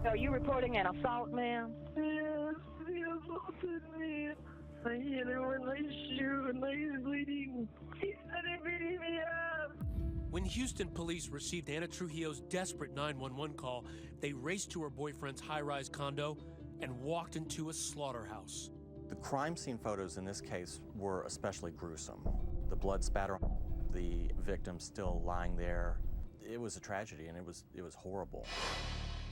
Are you reporting an assault, ma'am? Yes, he assaulted me. I hit him with my shoe and he's bleeding. He said he beat me up. When Houston police received Ana Trujillo's desperate 911 call, they raced to her boyfriend's high-rise condo and walked into a slaughterhouse. The crime scene photos in this case were especially gruesome. The blood spatter, the victim still lying there. It was a tragedy, and it was horrible.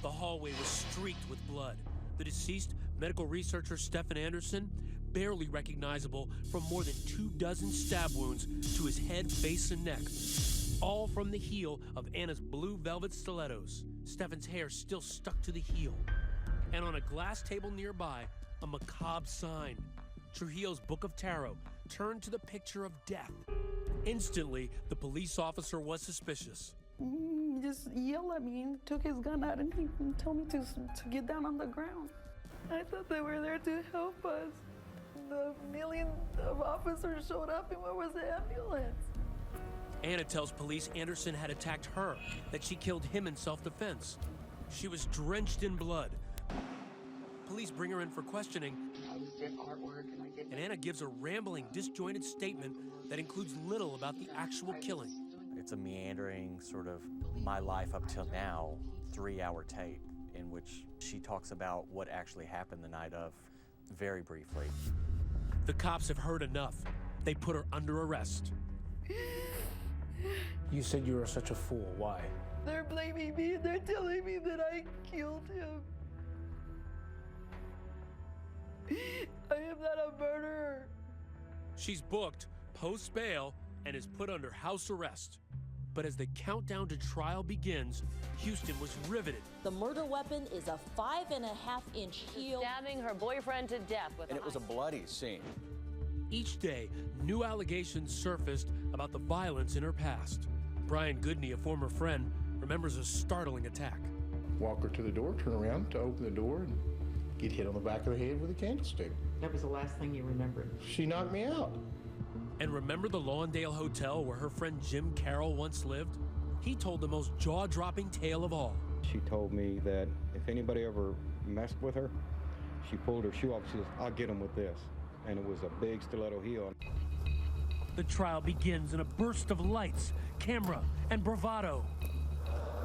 The hallway was streaked with blood. The deceased, medical researcher Stefan Andersson, barely recognizable from more than 24 stab wounds to his head, face, and neck. All from the heel of Anna's blue velvet stilettos. Stefan's hair still stuck to the heel. And on a glass table nearby, a macabre sign. Trujillo's Book of Tarot turned to the picture of death. Instantly, the police officer was suspicious. He just yelled at me and took his gun out and he told me to get down on the ground. I thought they were there to help us. The million of officers showed up and where was the ambulance? Ana tells police Andersson had attacked her, that she killed him in self-defense. She was drenched in blood. Police bring her in for questioning, and Ana gives a rambling, disjointed statement that includes little about the actual killing. It's a meandering sort of my life up till now 3-hour tape in which she talks about what actually happened the night of, very briefly. The cops have heard enough. They put her under arrest. You said you were such a fool. Why? They're blaming me. They're telling me that I killed him. I am not a murderer. She's booked, post bail, and is put under house arrest. But as the countdown to trial begins, Houston was riveted. The murder weapon is a 5.5-inch heel. Stabbing her boyfriend to death with and it was a bloody scene. Each day, new allegations surfaced about the violence in her past. Brian Goodney, a former friend, remembers a startling attack. Walk her to the door, turn around to open the door, and get hit on the back of the head with a candlestick. That was the last thing you remembered. She knocked me out. And remember the Lawndale Hotel where her friend Jim Carroll once lived? He told the most jaw-dropping tale of all. She told me that if anybody ever messed with her, she pulled her shoe off. She says, "I'll get them with this." And it was a big stiletto heel. The trial begins in a burst of lights, camera, and bravado.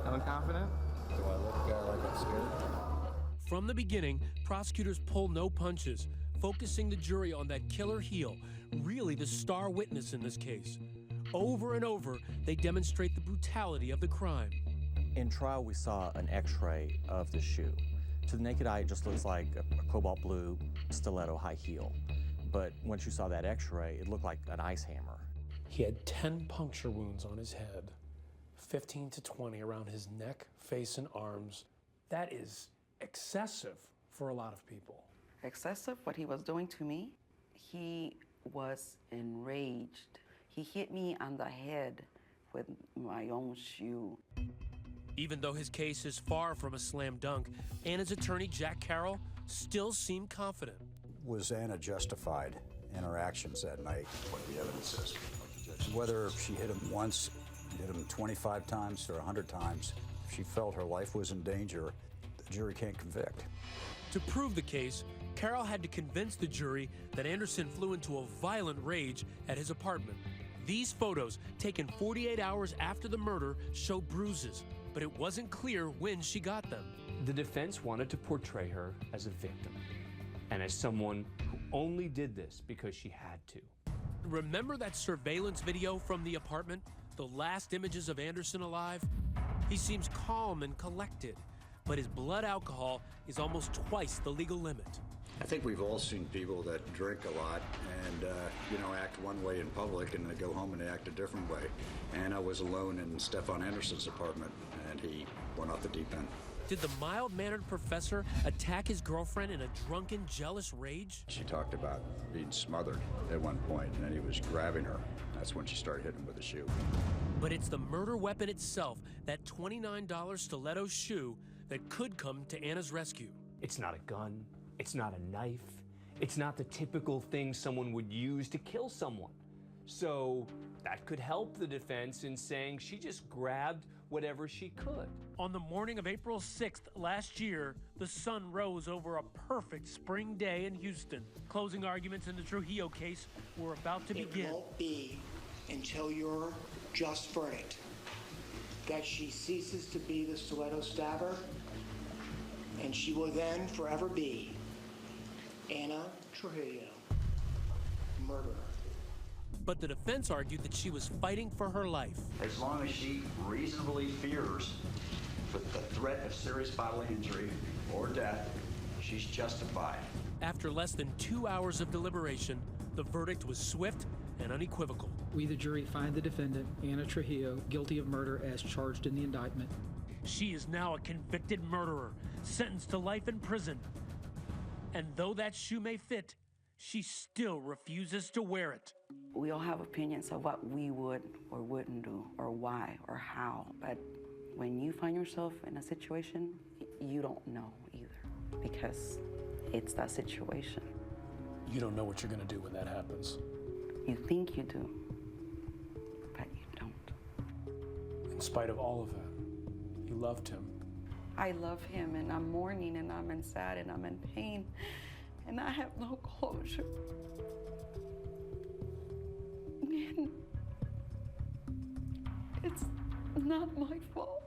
Feeling confident? Do I look like I'm scared? From the beginning, prosecutors pull no punches, focusing the jury on that killer heel, really the star witness in this case. Over and over, they demonstrate the brutality of the crime. In trial, we saw an x-ray of the shoe. To the naked eye, it just looks like a cobalt blue stiletto high heel. But once you saw that x-ray, it looked like an ice hammer. He had 10 puncture wounds on his head, 15 to 20 around his neck, face, and arms. That is excessive for a lot of people. Excessive, what he was doing to me? He was enraged. He hit me on the head with my own shoe. Even though his case is far from a slam dunk, Anna's attorney, Jack Carroll, still seemed confident. Was Ana justified in her actions that night? What the evidence is. Whether she hit him once, hit him 25 times or 100 times, if she felt her life was in danger, the jury can't convict. To prove the case, Carroll had to convince the jury that Andersson flew into a violent rage at his apartment. These photos, taken 48 hours after the murder, show bruises, but it wasn't clear when she got them. The defense wanted to portray her as a victim and as someone who only did this because she had to. Remember that surveillance video from the apartment? The last images of Andersson alive? He seems calm and collected, but his blood alcohol is almost twice the legal limit. I think we've all seen people that drink a lot and, act one way in public and they go home and they act a different way. And I was alone in Stefan Andersson's apartment and he went off the deep end. Did the mild-mannered professor attack his girlfriend in a drunken, jealous rage? She talked about being smothered at one point and then he was grabbing her. That's when she started hitting him with the shoe. But it's the murder weapon itself, that $29 stiletto shoe, that could come to Anna's rescue. It's not a gun. It's not a knife. It's not the typical thing someone would use to kill someone. So that could help the defense in saying she just grabbed whatever she could. On the morning of April 6th last year, the sun rose over a perfect spring day in Houston. Closing arguments in the Trujillo case were about to begin. It won't be until your just verdict that she ceases to be the Stiletto stabber, and she will then forever be Ana Trujillo, murderer. But the defense argued that she was fighting for her life. As long as she reasonably fears the threat of serious bodily injury or death, she's justified. After less than 2 hours of deliberation, the verdict was swift and unequivocal. We, the jury, find the defendant, Ana Trujillo, guilty of murder as charged in the indictment. She is now a convicted murderer, sentenced to life in prison. And though that shoe may fit, she still refuses to wear it. We all have opinions of what we would or wouldn't do, or why, or how. But when you find yourself in a situation, you don't know either, because it's that situation. You don't know what you're gonna do when that happens. You think you do, but you don't. In spite of all of that, you loved him. I love him, and I'm mourning, and I'm in sad, and I'm in pain, and I have no closure. And it's not my fault.